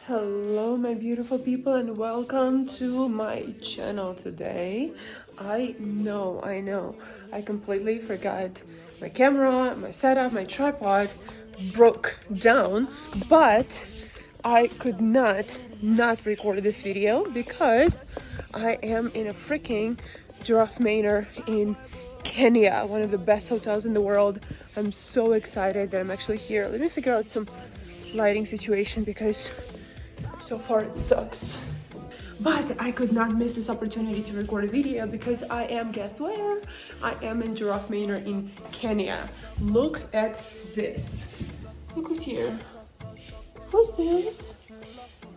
Hello my beautiful people and welcome to my channel today. I know, I completely forgot my camera, my setup, my tripod broke down, but I could not record this video because I am in a freaking giraffe manor in Kenya, one of the best hotels in the world. I'm so excited that I'm actually here. Let me figure out some lighting situation because so far it sucks. But I could not miss this opportunity to record a video because I am, guess where? I am in Giraffe Manor in Kenya. Look at this. Look who's here. Who's this?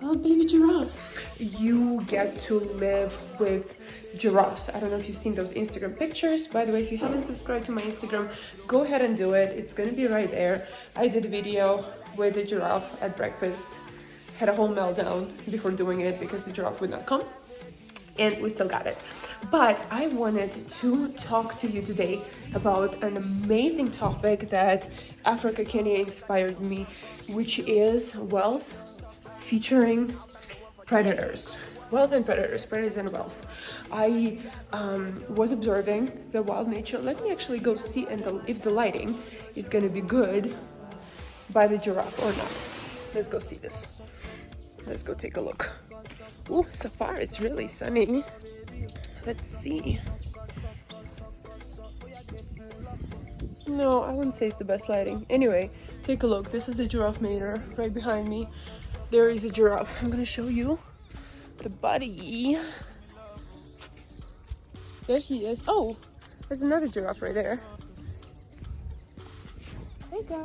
Oh, baby giraffe. You get to live with giraffes. I don't know if you've seen those Instagram pictures. By the way, if you haven't subscribed to my Instagram, go ahead and do it. It's gonna be right there. I did a video with the giraffe at breakfast. Had a whole meltdown before doing it because the giraffe would not come, and we still got it. But I wanted to talk to you today about an amazing topic that Africa Kenya inspired me, which is wealth featuring predators. Wealth and predators, predators and wealth. I was observing the wild nature. Let me actually go see if the lighting is going to be good by the giraffe or not. Let's go see this. Let's go take a look. Oh, so far it's really sunny. Let's see. No, I wouldn't say it's the best lighting. Anyway, take a look. This is the giraffe manor right behind me. There is a giraffe. I'm gonna show you the buddy. There he is. Oh, there's another giraffe right there. Hey guy,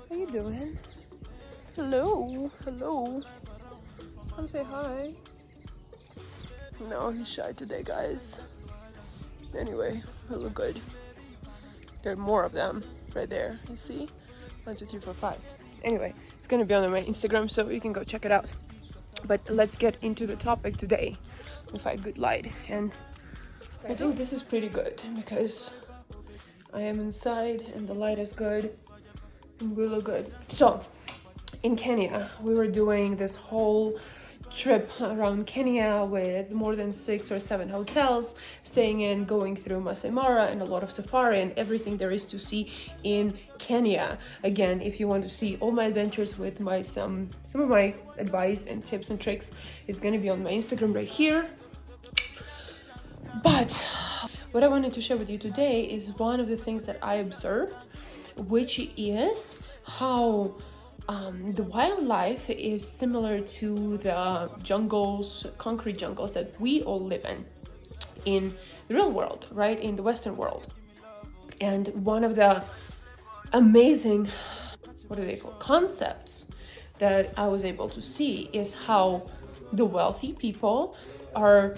how you doing? Hello. Come say hi. No, he's shy today, guys. Anyway, they look good. There are more of them right there. You see? 1, 2, 3, 4, 5. Anyway, it's gonna be on my Instagram, so you can go check it out. But let's get into the topic today. We'll find good light, and I think this is pretty good because I am inside and the light is good and we look good. So in Kenya, we were doing this whole trip around Kenya with more than 6 or 7 hotels, staying in, going through Masai Mara and a lot of safari and everything there is to see in Kenya. Again, if you want to see all my adventures with my some of my advice and tips and tricks, it's going to be on my Instagram right here. But what I wanted to share with you today is one of the things that I observed, which is how the wildlife is similar to the jungles, concrete jungles that we all live in the real world, right? In the Western world. And one of the amazing, concepts that I was able to see is how the wealthy people are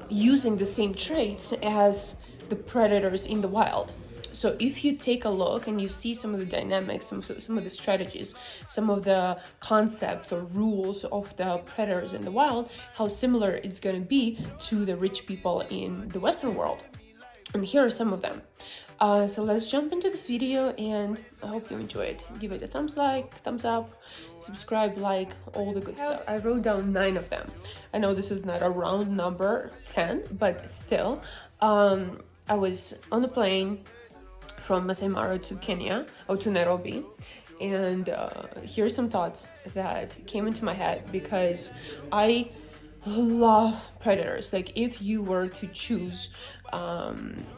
using the same traits as the predators in the wild. So if you take a look and you see some of the dynamics, some of the strategies, some of the concepts or rules of the predators in the wild, how similar it's going to be to the rich people in the Western world. And here are some of them. So let's jump into this video, and I hope you enjoy it. Give it a thumbs up, subscribe, like, all the good stuff. I wrote down 9 of them. I know this is not a round number 10, but still, I was on the plane from Masai Mara to Kenya, or to Nairobi, and here's some thoughts that came into my head because I love predators. Like, if you were to choose,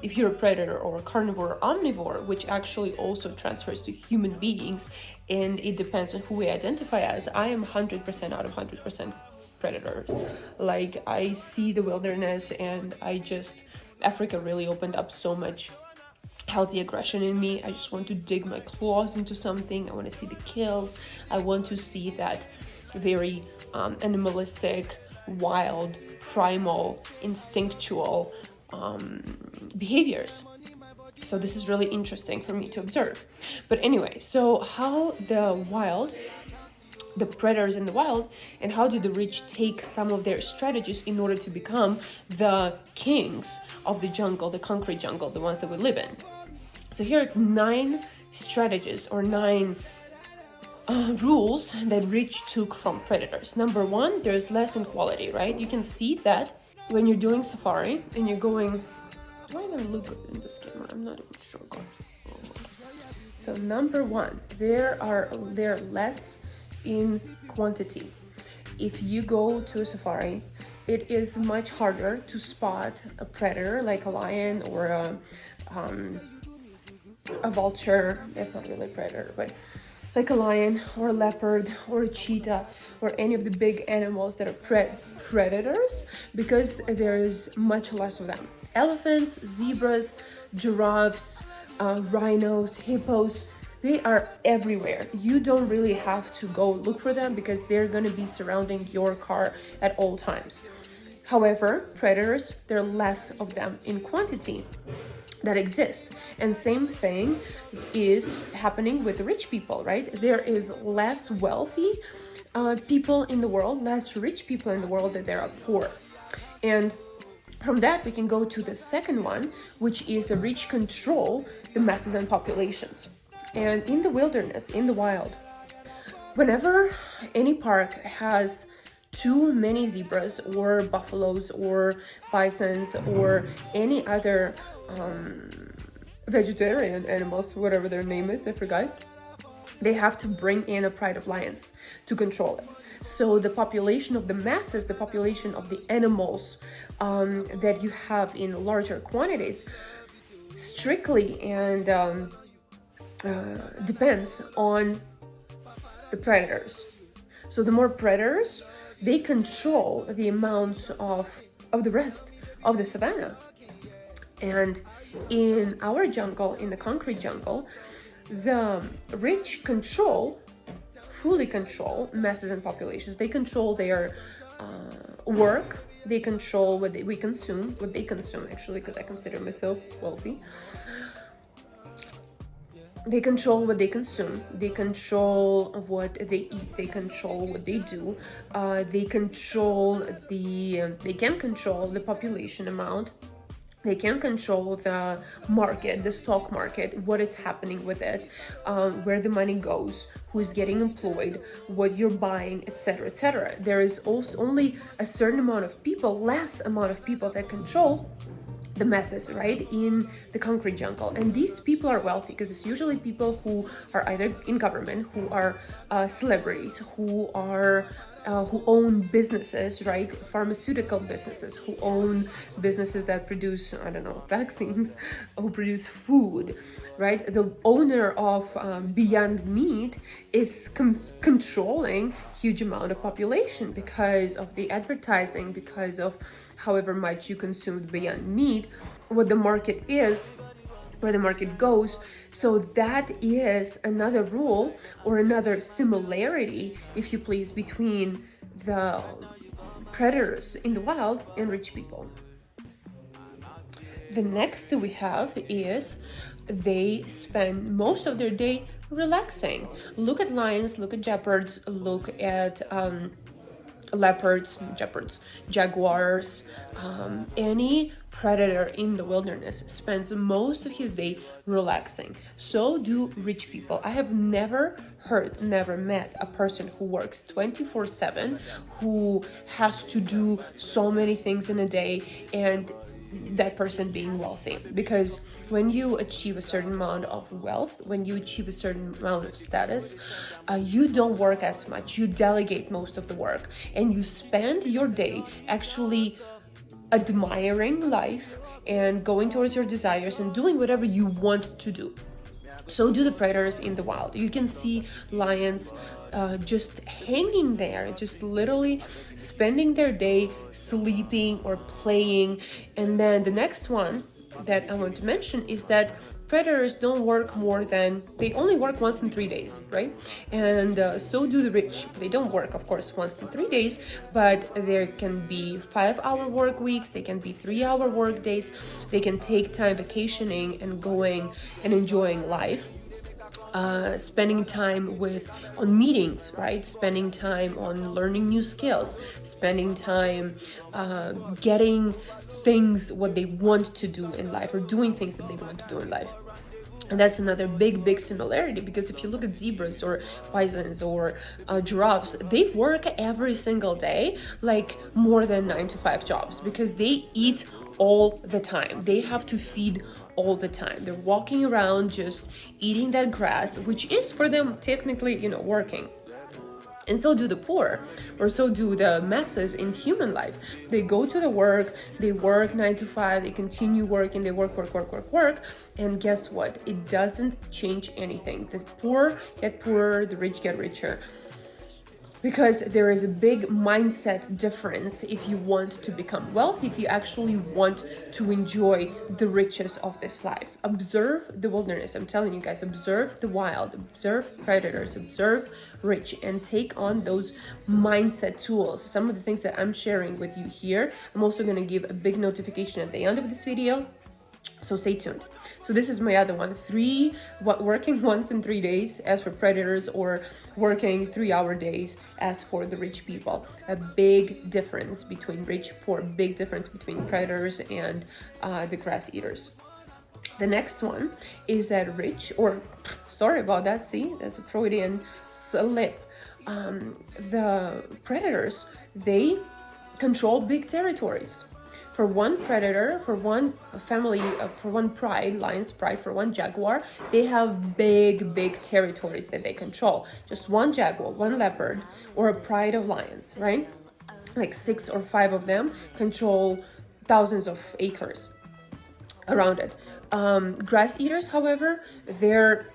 if you're a predator or a carnivore or omnivore, which actually also transfers to human beings, and it depends on who we identify as, I am 100% out of 100% predators. Like, I see the wilderness, and Africa really opened up so much healthy aggression in me. I just want to dig my claws into something. I want to see the kills. I want to see that very animalistic, wild, primal, instinctual behaviors. So this is really interesting for me to observe. But anyway, so how the predators in the wild, and how did the rich take some of their strategies in order to become the kings of the jungle, the concrete jungle, the ones that we live in. So here are 9 strategies or 9 rules that rich took from predators. Number one, there's less inequality, right? You can see that when you're doing safari and you're going, am I gonna look good in this camera? I'm not even sure. So number one, they're less in quantity. If you go to a safari, it is much harder to spot a predator like a lion or a vulture. That's not really a predator, but like a lion or a leopard or a cheetah or any of the big animals that are predators, because there is much less of them. Elephants, zebras, giraffes, rhinos, hippos, they are everywhere. You don't really have to go look for them because they're going to be surrounding your car at all times. However, predators, there are less of them in quantity that exist. And same thing is happening with rich people, right? There is less wealthy people in the world, less rich people in the world, that there are poor. And from that, we can go to the second one, which is the rich control the masses and populations. And in the wilderness, in the wild, whenever any park has too many zebras or buffaloes or bisons or any other vegetarian animals, whatever their name is, I forgot, they have to bring in a pride of lions to control it. So the population of the masses, the population of the animals that you have in larger quantities, strictly and depends on the predators. So the more predators, they control the amounts of the rest of the savannah. And in our jungle, in the concrete jungle, the rich fully control masses and populations. They control their work. They control what they consume actually, because I consider myself wealthy. They control what they consume. They control what they eat. They control what they do. They can control the population amount. They can control the market, the stock market, what is happening with it, where the money goes, who is getting employed, what you're buying, etc., etc. There is also only a certain amount of people, less amount of people that control the masses, right, in the concrete jungle. And these people are wealthy because it's usually people who are either in government, who are celebrities, who own businesses, right, pharmaceutical businesses, who own businesses that produce, I don't know, vaccines, who produce food, right? The owner of Beyond Meat is controlling huge amount of population because of the advertising, because of however much you consume Beyond Meat, what the market is, where the market goes. So that is another rule or another similarity, if you please, between the predators in the wild and rich people. The next we have is they spend most of their day relaxing. Look at lions, look at leopards, look at leopards, jaguars, any predator in the wilderness spends most of his day relaxing. So do rich people. I have never met a person who works 24/7, who has to do so many things in a day, and that person being wealthy. Because when you achieve a certain amount of wealth, when you achieve a certain amount of status, you don't work as much. You delegate most of the work, and you spend your day actually admiring life and going towards your desires and doing whatever you want to do. So do the predators in the wild. You can see lions just hanging there, just literally spending their day sleeping or playing. And then the next one that I want to mention is that predators don't work they only work once in 3 days, right? And so do the rich. They don't work, of course, once in 3 days, but there can be 5-hour work weeks, they can be 3-hour work days, they can take time vacationing and going and enjoying life. Spending time on meetings, right? Spending time on learning new skills, spending time getting things what they want to do in life, or doing things that they want to do in life. And that's another big similarity, because if you look at zebras or bisons or giraffes, they work every single day, like more than 9 to 5 jobs, because they eat all the time. They have to feed all the time. They're walking around just eating that grass, which is for them technically, you know, working. And so do the poor, or so do the masses in human life. They go to the work, they work 9 to 5, they continue working, they work. And guess what? It doesn't change anything. The poor get poorer, the rich get richer. Because there is a big mindset difference if you want to become wealthy, if you actually want to enjoy the riches of this life. Observe the wilderness. I'm telling you guys, observe the wild, observe predators, observe rich, and take on those mindset tools. Some of the things that I'm sharing with you here, I'm also going to give a big notification at the end of this video. So stay tuned. So this is my other one, working once in 3 days as for predators, or working 3-hour days as for the rich people. A big difference between rich, poor, big difference between predators and the grass eaters. The next one is that rich, or sorry about that, see, that's a Freudian slip. The predators, they control big territories. For one predator, for one family, for one pride, lion's pride, for one jaguar, they have big territories that they control. Just one jaguar, one leopard, or a pride of lions, right? Like 6 or 5 of them control thousands of acres around it. Grass eaters, however, they're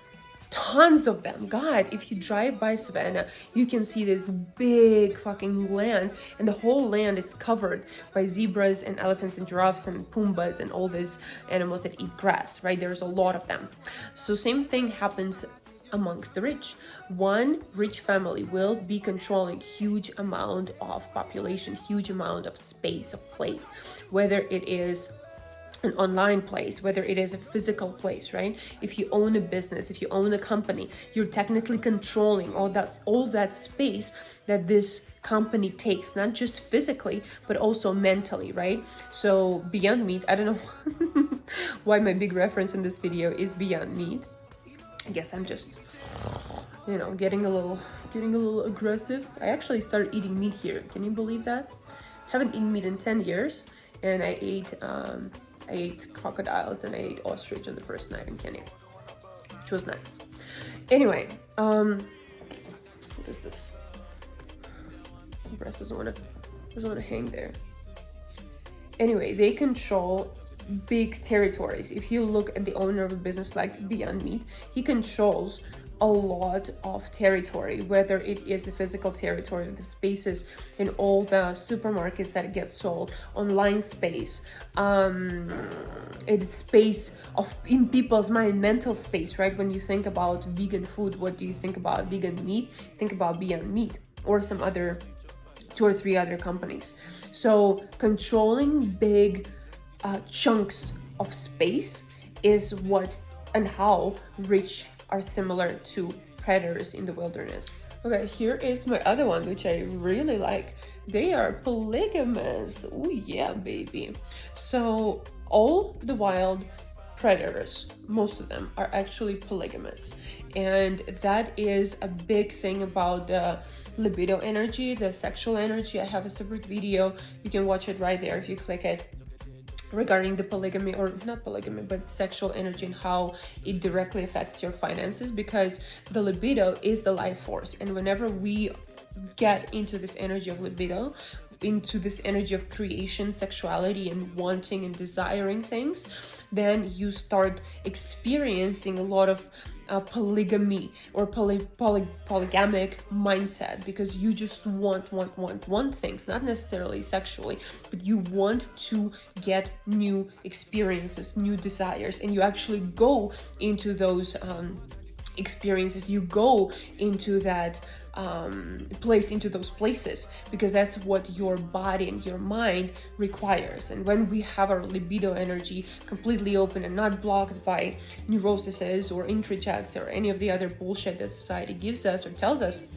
tons of them. God, if you drive by savannah, you can see this big fucking land, and the whole land is covered by zebras and elephants and giraffes and pumbas and all these animals that eat grass, right? There's a lot of them. So same thing happens amongst the rich. One rich family will be controlling huge amount of population, huge amount of space, of place, whether it is an online place, whether it is a physical place, right? If you own a business, if you own a company, you're technically controlling all that space that this company takes, not just physically, but also mentally, right? So Beyond Meat, I don't know why my big reference in this video is Beyond Meat. I guess I'm just, you know, getting a little aggressive. I actually started eating meat here. Can you believe that? Haven't eaten meat in 10 years, and I ate crocodiles and I ate ostrich on the first night in Kenya, which was nice. Anyway, what is this? The breast doesn't want to hang there. Anyway, they control big territories. If you look at the owner of a business like Beyond Meat, he controls a lot of territory, whether it is the physical territory, the spaces in all the supermarkets that get sold, online space, it's space in people's mind, mental space, right? When you think about vegan food, what do you think about? Vegan meat? Think about Beyond Meat or some other 2 or 3 other companies. So controlling big chunks of space is what and how rich are similar to predators in the wilderness. Okay, here is my other one, which I really like. They are polygamous. Oh yeah, baby. So all the wild predators, most of them, are actually polygamous, and that is a big thing about the libido energy, the sexual energy. I have a separate video, you can watch it right there if you click it, regarding the polygamy, or not polygamy, but sexual energy, and how it directly affects your finances, because the libido is the life force. And whenever we get into this energy of libido, into this energy of creation, sexuality, and wanting and desiring things, then you start experiencing a lot of polygamy or polygamic mindset, because you just want things, not necessarily sexually, but you want to get new experiences, new desires, and you actually go into those experiences, you go into that into those places, because that's what your body and your mind requires. And when we have our libido energy completely open and not blocked by neuroses or intrajets or any of the other bullshit that society gives us or tells us,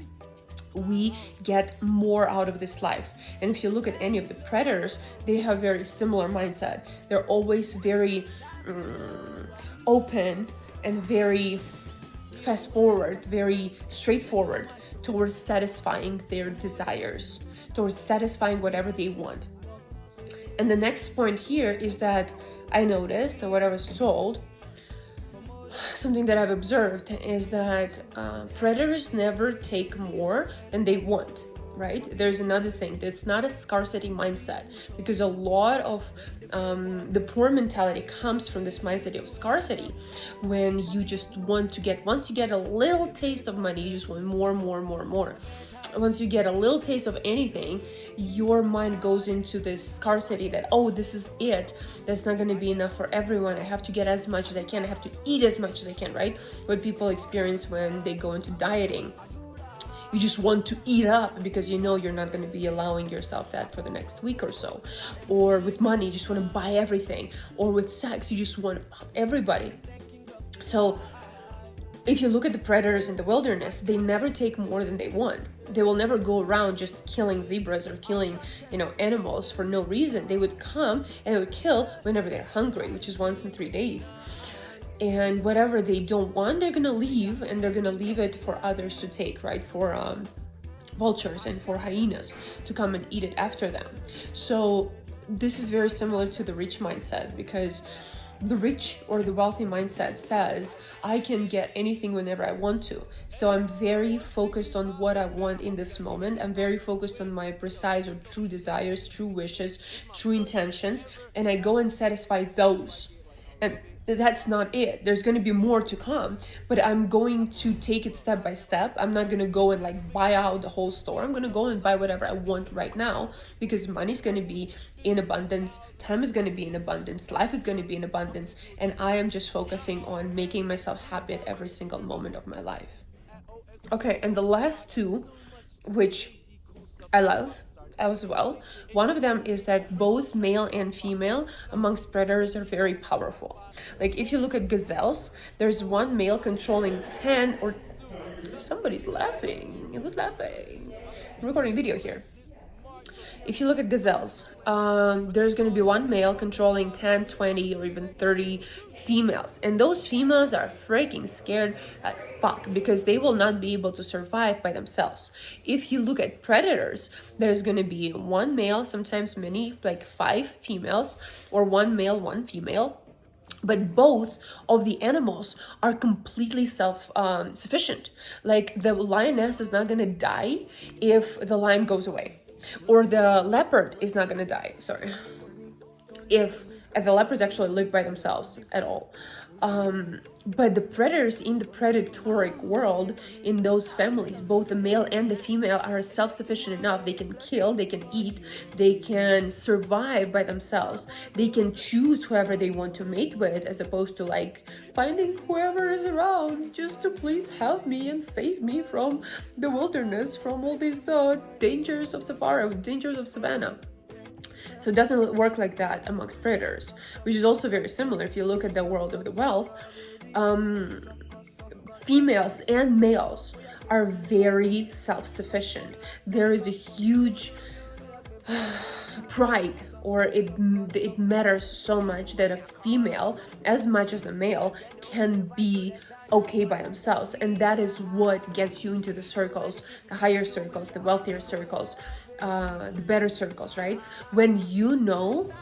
we get more out of this life. And if you look at any of the predators, they have very similar mindset. They're always very open and very fast forward, very straightforward towards satisfying their desires, towards satisfying whatever they want. And the next point here is that I noticed, and what I was told, something that I've observed is that predators never take more than they want, right? There's another thing, that's not a scarcity mindset, because a lot of the poor mentality comes from this mindset of scarcity, when you just want to get, once you get a little taste of money, you just want more, more, more, more. Once you get a little taste of anything, your mind goes into this scarcity that, oh, this is it. That's not going to be enough for everyone. I have to get as much as I can. I have to eat as much as I can, right? What people experience when they go into dieting. You just want to eat up because you know you're not going to be allowing yourself that for the next week or so. Or with money, you just want to buy everything. Or with sex, you just want everybody. So if you look at the predators in the wilderness, they never take more than they want. They will never go around just killing zebras or killing, animals for no reason. They would come and they would kill whenever they're hungry, which is once in 3 days. And whatever they don't want, they're gonna leave, and they're gonna leave it for others to take, right? For vultures and for hyenas to come and eat it after them. So this is very similar to the rich mindset, because the rich or the wealthy mindset says, I can get anything whenever I want to. So I'm very focused on what I want in this moment. I'm very focused on my precise or true desires, true wishes, true intentions, and I go and satisfy those. And that's not it. There's going to be more to come, but I'm going to take it step by step. I'm not going to go and buy out the whole store. I'm going to go and buy whatever I want right now, because money's going to be in abundance, time is going to be in abundance, life is going to be in abundance, and I am just focusing on making myself happy at every single moment of my life. Okay, and the last two, which I love as well, one of them is that both male and female amongst predators are very powerful. Like if you look at gazelles, there's one male controlling 10 or somebody's laughing. Who's laughing? I'm recording video here. If you look at gazelles, there's going to be one male controlling 10, 20, or even 30 females. And those females are freaking scared as fuck, because they will not be able to survive by themselves. If you look at predators, there's going to be one male, sometimes many, like 5 females, or one male, one female. But both of the animals are completely self-sufficient. Like the lioness is not going to die if the lion goes away. Or the leopard is not going to die, if the leopards actually live by themselves at all. But the predators in the predatory world, in those families, both the male and the female are self-sufficient enough. They can kill, they can eat, they can survive by themselves. They can choose whoever they want to mate with, as opposed to finding whoever is around just to please help me and save me from the wilderness, from all these dangers of safari, dangers of savannah. So it doesn't work like that amongst predators, which is also very similar. If you look at the world of the wealth, females and males are very self-sufficient. There is a huge pride, or it matters so much that a female, as much as a male, can be okay by themselves. And that is what gets you into the circles, the higher circles, the wealthier circles, the better circles, right? When you know,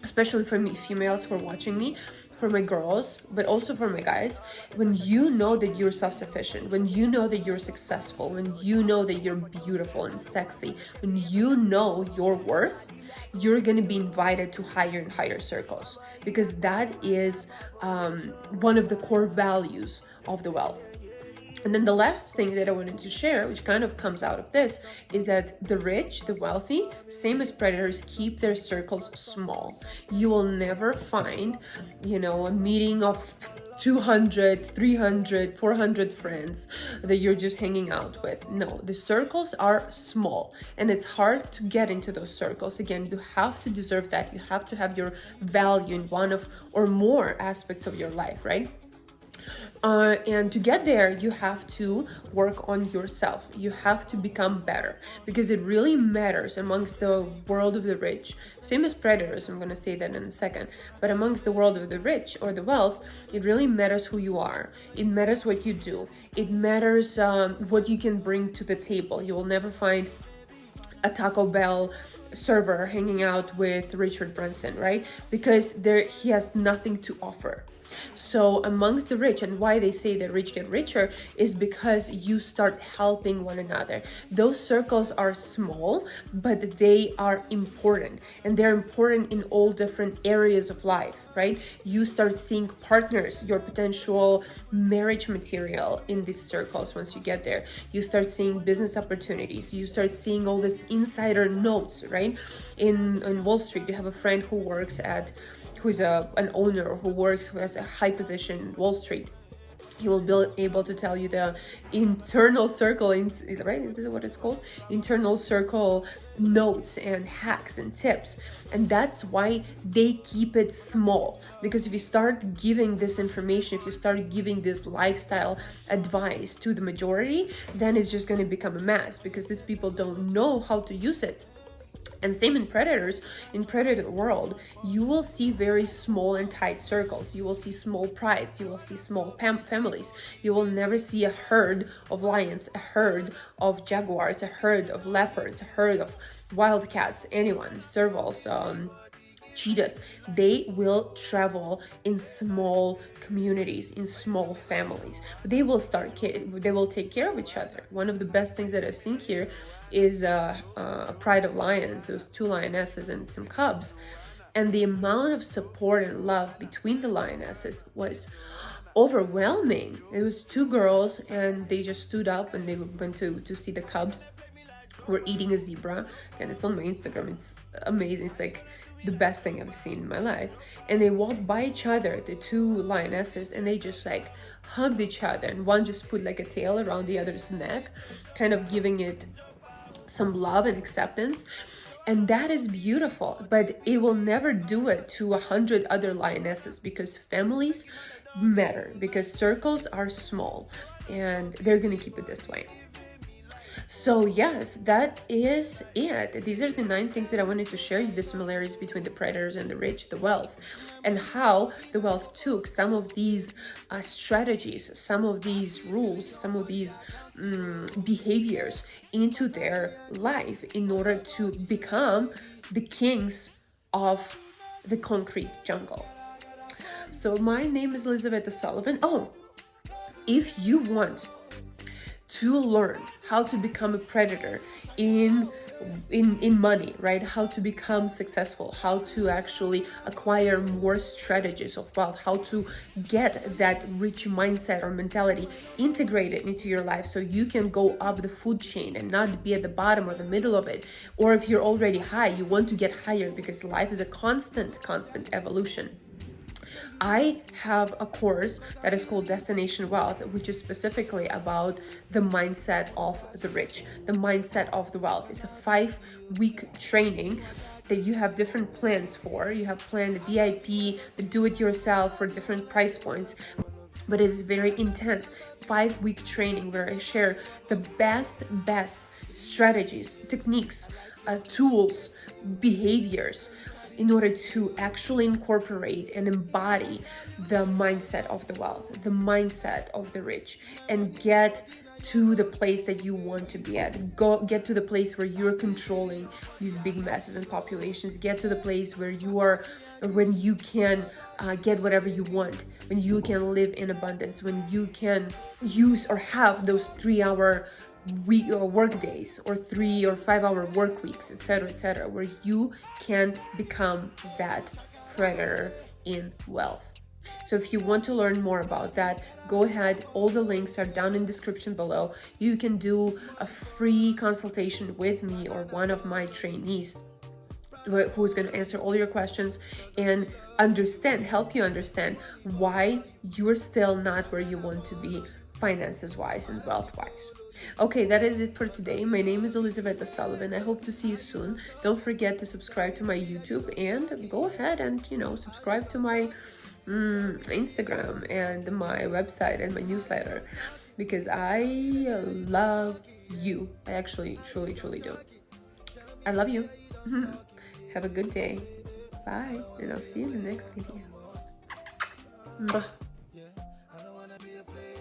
especially for me, females who are watching me, for my girls, but also for my guys, when you know that you're self-sufficient, when you know that you're successful, when you know that you're beautiful and sexy, when you know your worth, you're going to be invited to higher and higher circles, because that is one of the core values of the wealth. And then the last thing that I wanted to share, which kind of comes out of this, is that the rich, the wealthy, same as predators, keep their circles small. You will never find, a meeting of 200, 300, 400 friends that you're just hanging out with. No, the circles are small, and it's hard to get into those circles. Again, you have to deserve that. You have to have your value in one of or more aspects of your life, right? And to get there, you have to work on yourself. You have to become better, because it really matters amongst the world of the rich. Same as predators, I'm going to say that in a second. But amongst the world of the rich or the wealth, it really matters who you are. It matters what you do. It matters what you can bring to the table. You will never find a Taco Bell server hanging out with Richard Branson, right? Because he has nothing to offer. So amongst the rich, and why they say the rich get richer is because you start helping one another. Those circles are small, but they are important, and they're important in all different areas of life, right? You start seeing partners, your potential marriage material in these circles. Once you get there, you start seeing business opportunities. You start seeing all these insider notes, right? In Wall Street, you have a friend who works who's an owner who has a high position in Wall Street. He will be able to tell you the internal circle, right? Is this what it's called? Internal circle notes and hacks and tips. And that's why they keep it small. Because if you start giving this information, if you start giving this lifestyle advice to the majority, then it's just going to become a mess, because these people don't know how to use it. And same in predators. In predator world, you will see very small and tight circles. You will see small prides. You will see small families. You will never see a herd of lions, a herd of jaguars, a herd of leopards, a herd of wildcats, anyone, servals, cheetahs. They will travel in small communities, in small families. But they will take care of each other. One of the best things that I've seen here is a pride of lions. There was 2 lionesses and some cubs, and the amount of support and love between the lionesses was overwhelming. It was 2 girls, and they just stood up and they went to see the cubs who were eating a zebra. And it's on my Instagram. It's amazing. It's like the best thing I've seen in my life. And they walked by each other, the 2 lionesses, and they just like hugged each other, and one just put like a tail around the other's neck, kind of giving it some love and acceptance. And that is beautiful, but it will never do it to 100 other lionesses, because families matter, because circles are small, and they're gonna keep it this way. So yes, that is it. These are the 9 things that I wanted to share you, the similarities between the predators and the rich, the wealth, and how the wealth took some of these strategies, some of these rules, some of these behaviors into their life in order to become the kings of the concrete jungle. So my name is Elizabeth Sullivan. Oh, if you want to learn how to become a predator in money, right? How to become successful, how to actually acquire more strategies of wealth, how to get that rich mindset or mentality integrated into your life so you can go up the food chain and not be at the bottom or the middle of it. Or if you're already high, you want to get higher, because life is a constant evolution. I have a course that is called Destination Wealth, which is specifically about the mindset of the rich, the mindset of the wealth. It's a 5-week training that you have different plans for. You have planned VIP, the do-it-yourself for different price points, but it is very intense 5-week training where I share the best strategies, techniques, tools, behaviors, in order to actually incorporate and embody the mindset of the wealth, the mindset of the rich, and get to the place that you want to be at. Get to the place where you're controlling these big masses and populations. Get to the place where when you can get whatever you want, when you can live in abundance, when you can use or have those 3-hour work days or 3 or 5-hour work weeks, etc., where you can become that predator in wealth. So if you want to learn more about that, go ahead. All the links are down in the description below. You can do a free consultation with me or one of my trainees who's going to answer all your questions and help you understand why you're still not where you want to be finances wise and wealth wise. Okay, that is it for today. My name is Elizabeth Sullivan. I hope to see you soon. Don't forget to subscribe to my YouTube, and go ahead and subscribe to my Instagram and my website and my newsletter, because I love you. I actually truly do. I love you. Have a good day. Bye, and I'll see you in the next video. Mwah.